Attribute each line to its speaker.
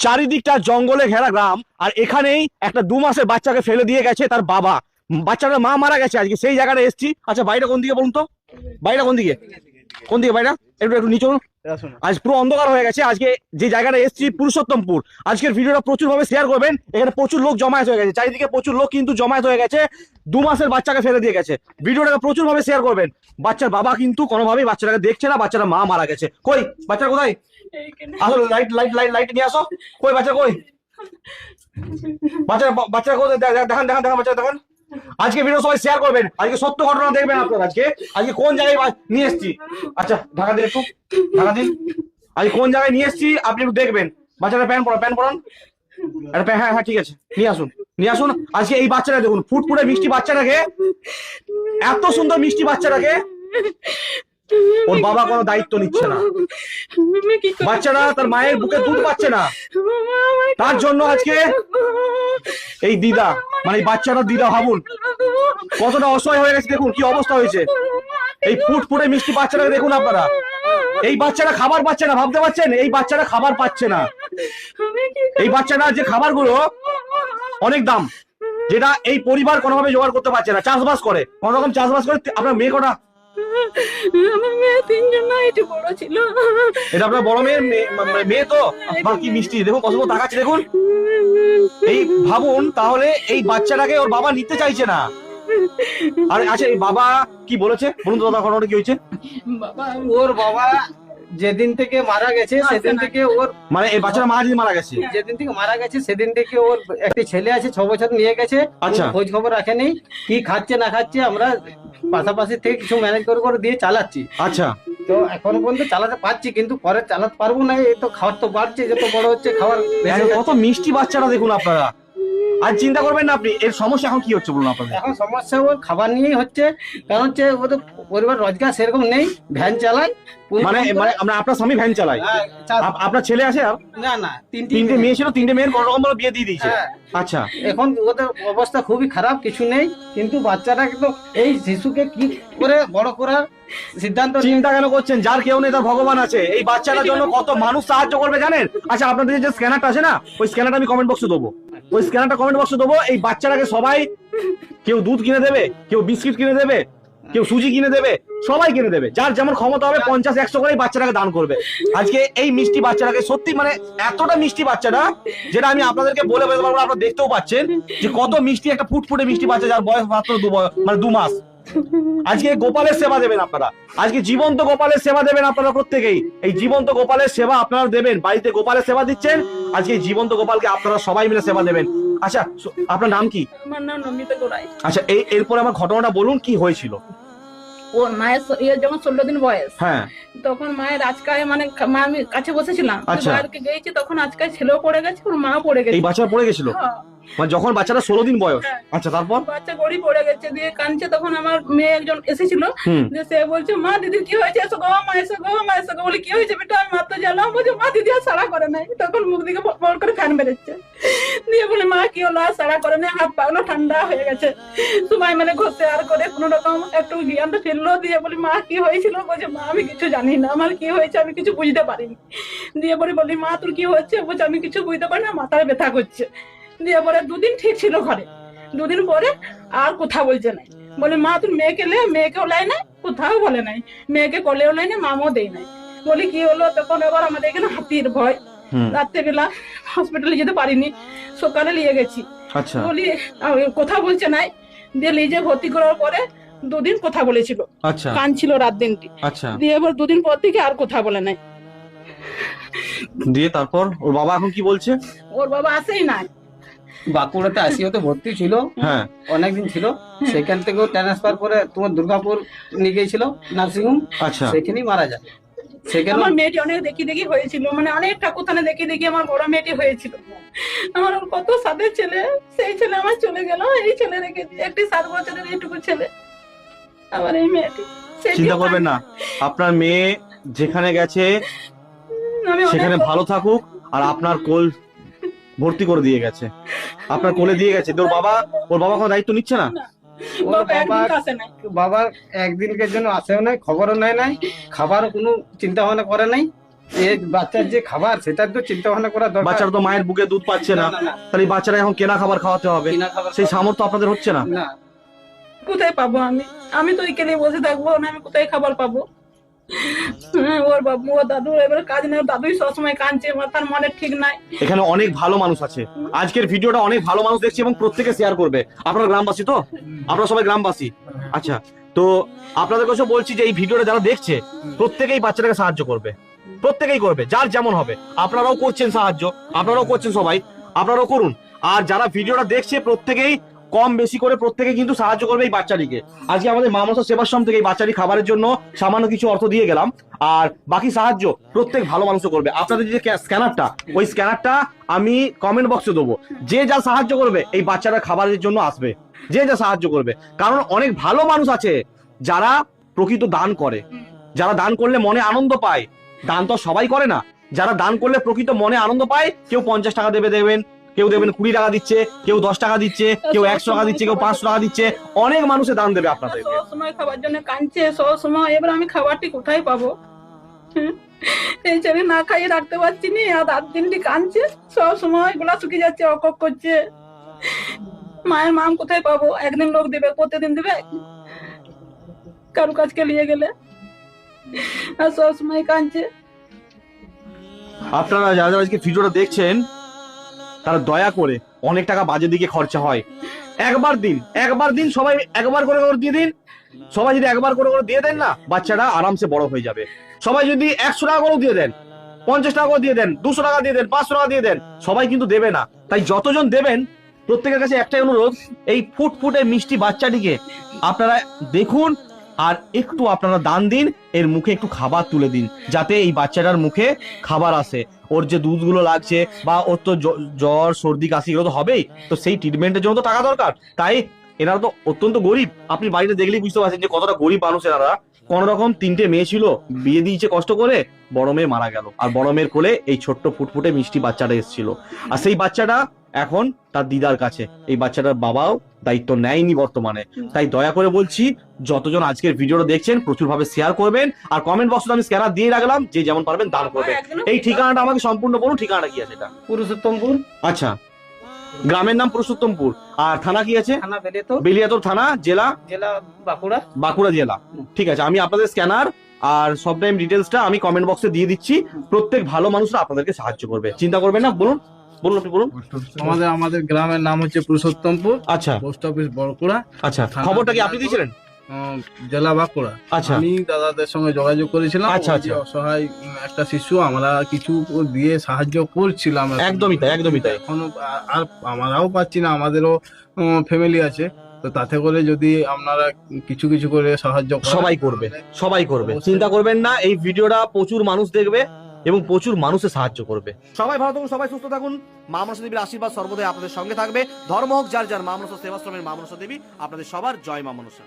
Speaker 1: চারিদিকটা জঙ্গলে ঘেরা গ্রাম, আর এখানেই একটা 2 মাসের বাচ্চাকে ফেলে দিয়ে গেছে তার বাবা। বাচ্চাটার মা মারা গেছে, আজকে সেই জায়গাটা এসেছি। আচ্ছা, বাড়িটা কোন দিকে বলুন তো? বাড়িটা কোন দিকে? কোন দিকে বাড়িটা? একটু একটু নিচে বলুন। আজ পুরো অন্ধকার হয়ে গেছে। আজকে যে জায়গাটা এসেছি পুরুষোত্তমপুর। আজকের ভিডিওটা প্রচুর ভাবে শেয়ার করবেন। এখানে প্রচুর লোক জমায়েত হয়ে গেছে, চারিদিকে প্রচুর লোক কিন্তু জমায়েত হয়ে গেছে। 2 মাসের বাচ্চাকে ফেলে দিয়ে গেছে। ভিডিওটাকে প্রচুর ভাবে শেয়ার করবেন। বাচ্চার বাবা কিন্তু কোনোভাবেই বাচ্চাটাকে দেখছে না, বাচ্চাটা মা মারা গেছে। কই বাচ্চা কোথায়? আসো, লাইট লাইট লাইট লাইট নিয়ে আসো। কই বাচ্চা কই? বাচ্চা বাচ্চা কোথায়? দেখান দেখান দেখান বাচ্চা দেখান। আজকে ভিডিও সবাই শেয়ার করবেন। আজকে সত্য ঘটনা দেখবেন আপনারা। আজকে আজকে কোন জায়গায় নিয়ে এসেছি। আচ্ছা, ঢাকা দিন একটু, ঢাকা দিন। আজকে কোন জায়গায় নিয়ে এসেছি আপনি একটু দেখবেন। বাচ্চাটা প্যান্ট পরান। হ্যাঁ হ্যাঁ ঠিক আছে, নিয়ে আসুন নিয়ে আসুন। আজকে এই বাচ্চাটা দেখুন, ফুটফুটে মিষ্টি বাচ্চাটাকে, এত সুন্দর মিষ্টি বাচ্চাটাকে ওর বাবা কোনো দায়িত্ব নিচ্ছে না। বাচ্চারা তার মায়ের বুকে দুধ পাচ্ছে না, তার জন্য আজকে এই দিদা, মানে এই বাচ্চাটার দিদা, ভাবুন কতটা অসহায় হয়ে গেছে। দেখুন কি অবস্থা হয়েছে। এই ফুটফুটে মিষ্টি বাচ্চাটাকে দেখুন আপনারা। এই বাচ্চাটা খাবার পাচ্ছে না, ভাবতে পারছেন? এই বাচ্চাটা খাবার পাচ্ছে না। এই বাচ্চাটা যে খাবারগুলো অনেক দাম, যেটা এই পরিবার কোনোভাবে জোগাড় করতে পারছে না। চাষবাস করে, কোন রকম চাষবাস করে। আপনার মেয়ে কটা?
Speaker 2: আমার মেয়ে 3 জন, না এটা বড় ছিল।
Speaker 1: এটা আপনার বড় মেয়ের মেয়ে তো? কি মিষ্টি দেখুন, কত তাকাচ্ছে দেখুন। এই ভাবুন তাহলে, এই বাচ্চাটাকে ওর বাবা নিতে চাইছে না। আর আচ্ছা, এই বাবা কি বলেছে বলুন তো দাদা, ঘটনাটা কি হয়েছে?
Speaker 3: ওর বাবা যেদিন থেকে মারা গেছে সেদিন থেকে ওর,
Speaker 1: মানে এই বাচ্চাটা মা যেদিন মারা গেছে,
Speaker 3: যেদিন থেকে মারা গেছে সেদিন থেকে ওর একটা ছেলে আছে, 6 বছর নিয়ে গেছে।
Speaker 1: আচ্ছা।
Speaker 3: খোঁজ খবর রাখেনি, কি খাচ্ছে না খাচ্ছে আমরা পাশাপাশি থেকে কিছু ম্যানেজ করে দিয়ে চালাচ্ছি।
Speaker 1: আচ্ছা।
Speaker 3: তো এখনো পর্যন্ত চালাতে পারছি, কিন্তু পরে চালাতে পারবো না। এই তো খাওয়ার তো বাড়ছে, যত বড় হচ্ছে খাবার বেশি
Speaker 1: কত মিষ্টি বাচ্চাটা দেখুন আপনারা। আর চিন্তা করবেন না আপনি, এর সমস্যা এখন কি হচ্ছে বলুন আপনাদের?
Speaker 3: এখন সমস্যা ওর খাবার নিয়েই হচ্ছে। কারণ হচ্ছে ও তো পরিবার রোজগার সেরকম নেই, ভ্যান চালায়।
Speaker 1: মানে মানে আপনার স্বামী ভ্যান চালায়?
Speaker 3: হ্যাঁ,
Speaker 1: আপনার ছেলে আছে? আর
Speaker 3: না,
Speaker 1: তিনটে মেয়ে ছিল, 3টে মেয়ের কোন রকম বিয়ে দিয়ে দিয়েছে।
Speaker 3: হ্যাঁ।
Speaker 1: আচ্ছা।
Speaker 3: এখন ওদের অবস্থা খুবই খারাপ, কিছু নেই। কিন্তু বাচ্চাটাকে তো, এই শিশুকে কি করে বড় করার সিদ্ধান্ত
Speaker 1: চিন্তা কেন করছেন? যার কেউ নেই তার ভগবান আছে। এই বাচ্চাটার জন্য কত মানুষ সাহায্য করবে জানেন? আচ্ছা, আপনাদের যে স্ক্যানারটা আছে না, ওই স্ক্যানারটা আমি কমেন্ট বক্সে দেবো। ওই স্ক্যানারটা কমেন্ট বক্সে দেবো। এই বাচ্চাটাকে সবাই, কেউ দুধ কিনে দেবে, কেউ বিস্কিট কিনে দেবে, কেউ সুজি কিনে দেবে, সবাই কিনে দেবে। যার যেমন ক্ষমতা হবে 50-100 করে বাচ্চাটাকে দান করবে। আজকে এই মিষ্টি বাচ্চাটাকে, সত্যি মানে এতটা মিষ্টি বাচ্চাটা, যেটা আমি আপনাদেরকে বলে বোঝাতে পারবো না। আপনারা দেখতেও পাচ্ছেন যে কত মিষ্টি একটা ফুটফুটে মিষ্টি বাচ্চা, যার বয়স মাত্র 2 মাস। আজকে গোপালের সেবা দেবেন আপনারা। আজকে জীবন্ত গোপালের সেবা দেবেন আপনারা প্রত্যেকেই। এই জীবন্ত গোপালের সেবা আপনারা দেবেন। বাড়িতে গোপালের সেবা দিচ্ছেন, আজকে এই জীবন্ত গোপালকে আপনারা সবাই মিলে সেবা দেবেন। আচ্ছা, আপনার নাম কি?
Speaker 2: আমার নাম নমিতা গোড়াই।
Speaker 1: আচ্ছা, এরপরে আমার ঘটনাটা বলুন, কি হয়েছিল?
Speaker 2: ও মায়ের যখন 16 দিন বয়স,
Speaker 1: হ্যাঁ,
Speaker 2: তখন মায়ের আজকায়, মানে মা, আমি কাছে বসেছিলাম,
Speaker 1: আচ্ছা।
Speaker 2: বাইরে গেছি, তখন আজকায় ছেলেও পড়ে গেছে, ওর মা পড়ে গেছে।
Speaker 1: এই বাচ্চা পড়ে গেছিল?
Speaker 2: হ্যাঁ।
Speaker 1: মানে যখন বাচ্চাটা 16 দিন বয়স?
Speaker 2: হ্যাঁ।
Speaker 1: আচ্ছা, তারপর?
Speaker 2: বাচ্চা গড়ি পড়ে গেছে, দিয়ে কাঁদছে। তখন আমার মেয়ে একজন এসেছিল, যে সে বলছে, মা দিদি কি হয়েছে, এসো গো মা, এসো গো মা, এসো গো। বলি কি হয়েছে বেটা? আমি মাত্র জ্বালাম। বলছে মা দিদি আর সাড়া করে নাই। তখন মুখ দিকে বড় করে ফ্যান বেরোচ্ছে। দিয়ে বলে মা কি হলো? আর সাড়া করে নাই, হাত পাগুলো ঠান্ডা হয়ে গেছে। সবাই মানে ঘষে আর করে কোন রকম একটু জ্ঞানটা ফিরলো। দিয়ে বলি মা কি হয়েছিল? বলছে মা আমি কিছু জানি না, আমার কি হয়েছে আমি কিছু বুঝতে পারিনি। দিয়ে বলি মা তোর কি হচ্ছে? বলছে আমি কিছু বুঝতে পারি না, মাথায় ব্যথা করছে। দিয়ে পরে 2 দিন ঠিক ছিল ঘরে, 2 দিন পরে আর কোথাও বলছে নাই। বলে মা তোর মেয়েকে লে, মেয়েকেও লাই নাই, কোথাও বলে নাই, মেয়েকে কোলেও লাই নাই, মামও দেয় নাই। বলি কি হলো? তখন এবার আমাদের এখানে হাতির ভয়, রাত্রেবেলা হসপিটালে যেতে পারিনি, সকালে নিয়ে গেছি।
Speaker 1: আচ্ছা।
Speaker 2: বলি কথা বলছে নাই। দিয়ে নিজে ভর্তি করার পরে 2 দিন কথা বলেছিল,
Speaker 1: আচ্ছা,
Speaker 2: কাঁদছিল রাত দিনটি।
Speaker 1: আচ্ছা।
Speaker 2: দিয়ে এবার 2 দিন পর থেকে আর কথা বলে নাই।
Speaker 1: দিয়ে তারপর ওর বাবা এখন কি বলছে?
Speaker 2: ওর বাবা আসেই নাই।
Speaker 3: বাঁকুড়াতে আসিওতে ভর্তি ছিল,
Speaker 1: হ্যাঁ,
Speaker 3: অনেকদিন ছিল। সেখান থেকে ট্রান্সফার করে তোমার দুর্গাপুর নিয়ে গিয়েছিল নার্সিংহোম,
Speaker 1: আচ্ছা।
Speaker 3: সেখানেই মারা যায়। সেখানে
Speaker 2: আমার মেয়েটি অনেক দেখি হয়েছিল, মানে অনেক ঠাকুরথানে দেখি আমার বড় মেয়েটি হয়েছিল। আমার কত সাদের ছেলে, সেই ছেলে আমার চলে গেল। এই ছেলে রেখে একটি 7 বছরের এইটুকু ছেলে, আবার এই মেয়েটি।
Speaker 1: চিন্তা করবেন না, আপনার মেয়ে যেখানে গেছে
Speaker 2: আমি
Speaker 1: সেখানে ভালো থাকুক। আর আপনার কোল ভর্তি করে দিয়ে গেছে, আপনার কোলে দিয়ে গেছে। ওর বাবা কোনো দায়িত্ব নিচ্ছে না?
Speaker 3: ওর বাবা একদিনের জন্য আসেও নাই, খবরও নেয় নাই, খাবারও কোনো চিন্তা ভাবনা করে নাই। এই বাচ্চার যে খাবার সেটার তো চিন্তা ভাবনা করা দরকার।
Speaker 1: বাচ্চারা তো মায়ের বুকে দুধ পাচ্ছে না,
Speaker 3: না, না, না।
Speaker 1: তাহলে এই বাচ্চারা এখন কেনা খাবার খাওয়াতে হবে,
Speaker 3: কিনা খাবার
Speaker 1: সেই সামর্থ্য আপনাদের হচ্ছে না।
Speaker 3: না,
Speaker 2: কোথায় পাবো আমি? আমি তো এখানে বসে থাকবো না, আমি কোথায় খাবার পাবো? ওর বাবু ওর দাদু এবার কাজ নেই, ওর দাদুই সবসময় কাঁদছে, মাথার মনে ঠিক নাই।
Speaker 1: এখানে অনেক ভালো মানুষ আছে, আজকের ভিডিওটা অনেক ভালো মানুষ দেখছে এবং প্রত্যেকে শেয়ার করবে। আপনারা গ্রামবাসী তো, আপনারা সবাই গ্রামবাসী। আচ্ছা, তো আপনাদের কাছে বলছি যে এই ভিডিওটা যারা দেখছে প্রত্যেকেই বাচ্চাটাকে সাহায্য করবে, প্রত্যেকেই করবে, যার যেমন হবে। আপনারাও করছেন সাহায্য, আপনারাও করছেন, সবাই আপনারাও করুন। আর যারা ভিডিওটা দেখছে প্রত্যেকেই কম বেশি করে প্রত্যেকে কিন্তু সাহায্য করবে এই বাচ্চাটিকে। আজকে আমাদের মা মনসা সেবাশ্রম থেকে এই বাচ্চাটি খাবারের জন্য সামান্য কিছু অর্থ দিয়ে গেলাম, আর বাকি সাহায্য প্রত্যেক ভালো মানুষও করবে। আপনাদের যে স্ক্যানারটা, ওই স্ক্যানারটা আমি কমেন্ট বক্সে দেবো। যে যা সাহায্য করবে এই বাচ্চারা খাবারের জন্য আসবে, যে যা সাহায্য করবে। কারণ অনেক ভালো মানুষ আছে যারা প্রকৃত দান করে, যারা দান করলে মনে আনন্দ পায়। দান তো সবাই করে না, যারা দান করলে প্রকৃত মনে আনন্দ পায়, কেউ 50 টাকা দেবেন, কেউ দেবেন 20 টাকা দিচ্ছে, কেউ 10 টাকা দিচ্ছে, কেউ 100 টাকা দিচ্ছে, কেউ 500 টাকা দিচ্ছে। অনেক মানুষে দান দেবে আপনাদের।
Speaker 2: সব সময় খাবার জন্য কাঁদছে, সব সময়। এবার আমি খাবারটি কোথায় পাবো? এই ছেলে না খাইয়ে রাখতে পারছি না, আর রাত দিনটি কাঁদছে সব সময়, গলা শুকিয়ে যাচ্ছে, অকক করছে। মায়ের মাম কোথায় পাবো? একদিন লোক দেবে, প্রতিদিন দেবে কারু কাজকে নিয়ে গেলে, আর সব সময় কাঁদছে।
Speaker 1: আপনারা যারা যারা আজকে ভিডিওটা দেখছেন তারা দয়া করে, অনেক টাকা বাজে দিকে খরচা হয়, একবার দিন সবাই একবার করে দিয়ে দিন। সবাই যদি একবার করে দিয়ে দেন না, বাচ্চারা আরামসে বড় হয়ে যাবে। সবাই যদি 100 টাকা করে দিয়ে দেন, 50 টাকা করে দিয়ে দেন, 200 টাকা দিয়ে দেন, 500 টাকা দিয়ে দেন, সবাই কিন্তু দেবে না। তাই যতজন দেবেন প্রত্যেকের কাছে একটাই অনুরোধ, এই ফুটফুটে মিষ্টি বাচ্চাটিকে আপনারা দেখুন আর একটু আপনারা দান দিন, এর মুখে একটু খাবার তুলে দিন, যাতে এই বাচ্চাটার মুখে খাবার আসে। ওর যে দুধগুলো লাগছে বা ওর তো জ্বর সর্দি কাশি এগুলো তো হবেই, তো সেই ট্রিটমেন্টের জন্য তো টাকা দরকার। তাই এনারা তো অত্যন্ত গরিব, আপনি বাড়িতে দেখলেই বুঝতে পারছেন যে কতটা গরিব মানুষ এনারা। কোন রকম 3টে মেয়ে ছিল, বিয়ে দিয়েছে কষ্ট করে, বড় মেয়ে মারা গেল, আর বড় মেয়ের কোলে এই ছোট্ট ফুটফুটে মিষ্টি বাচ্চাটা এসেছিল। আর সেই বাচ্চাটা এখন তার দিদার কাছে, এই বাচ্চাটার বাবাও দায়িত্ব নেয়নি বর্তমানে। তাই দয়া করে বলছি, যতজন আজকের ভিডিওটা দেখছেন প্রচুর ভাবে শেয়ার করবেন, আর কমেন্ট বক্সে আমি স্ক্যানার দিয়ে রাখলাম, যে যেমন পারবেন দান করবেন। এই ঠিকানাটা আমাকে সম্পূর্ণ বলুন, ঠিকানাটা কি আছে এটা?
Speaker 3: পুরুষোত্তমপুর।
Speaker 1: আচ্ছা, গ্রামের নাম পুরুষোত্তমপুর, আর থানা কি আছে?
Speaker 3: থানা বেলিয়াতোড়।
Speaker 1: বেলিয়াতোড় থানা, জেলা
Speaker 3: বাঁকুড়া।
Speaker 1: বাঁকুড়া জেলা। ঠিক আছে, আমি আপনাদের স্ক্যানার আর সব টাইম ডিটেলসটা আমি কমেন্ট বক্সে দিয়ে দিচ্ছি। প্রত্যেক ভালো মানুষরা আপনাদেরকে সাহায্য করবে, চিন্তা করবেন না। বলুন আপনি বলুন।
Speaker 4: আমাদের গ্রামের নাম হচ্ছে পুরুষোত্তমপুর।
Speaker 1: আচ্ছা,
Speaker 4: পোস্ট অফিস বড়কুড়া।
Speaker 1: আচ্ছা, খবরটা কি আপনি দিয়েছিলেন?
Speaker 4: জেলা বাঁকুড়া।
Speaker 1: আচ্ছা,
Speaker 4: আমি দাদাদের সঙ্গে যোগাযোগ করেছিলাম।
Speaker 1: আচ্ছা,
Speaker 4: ওই যে অসহায় একটা শিশু, আমরা কিছু দিয়ে সাহায্য করছিলাম।
Speaker 1: একদমই তাই, একদমই তাই।
Speaker 4: এখনো আর আমরাও পাচ্ছি না, আমাদেরও ফ্যামিলি আছে, তো তাতে করে যদি আপনারা কিছু কিছু করে সাহায্য করেন,
Speaker 1: সবাই করবে, চিন্তা করবেন না। এই ভিডিওটা প্রচুর মানুষ দেখবে এবং প্রচুর মানুষের সাহায্য করবে। সবাই ভালো থাকুন, সবাই সুস্থ থাকুন। মা মনসা দেবীর আশীর্বাদ সর্বদাই আপনাদের সঙ্গে থাকবে। ধর্ম হোক যার যার, মা মনসা সেবাশ্রমের মা মনসা দেবী আপনাদের সবার জয়। মা মনসা।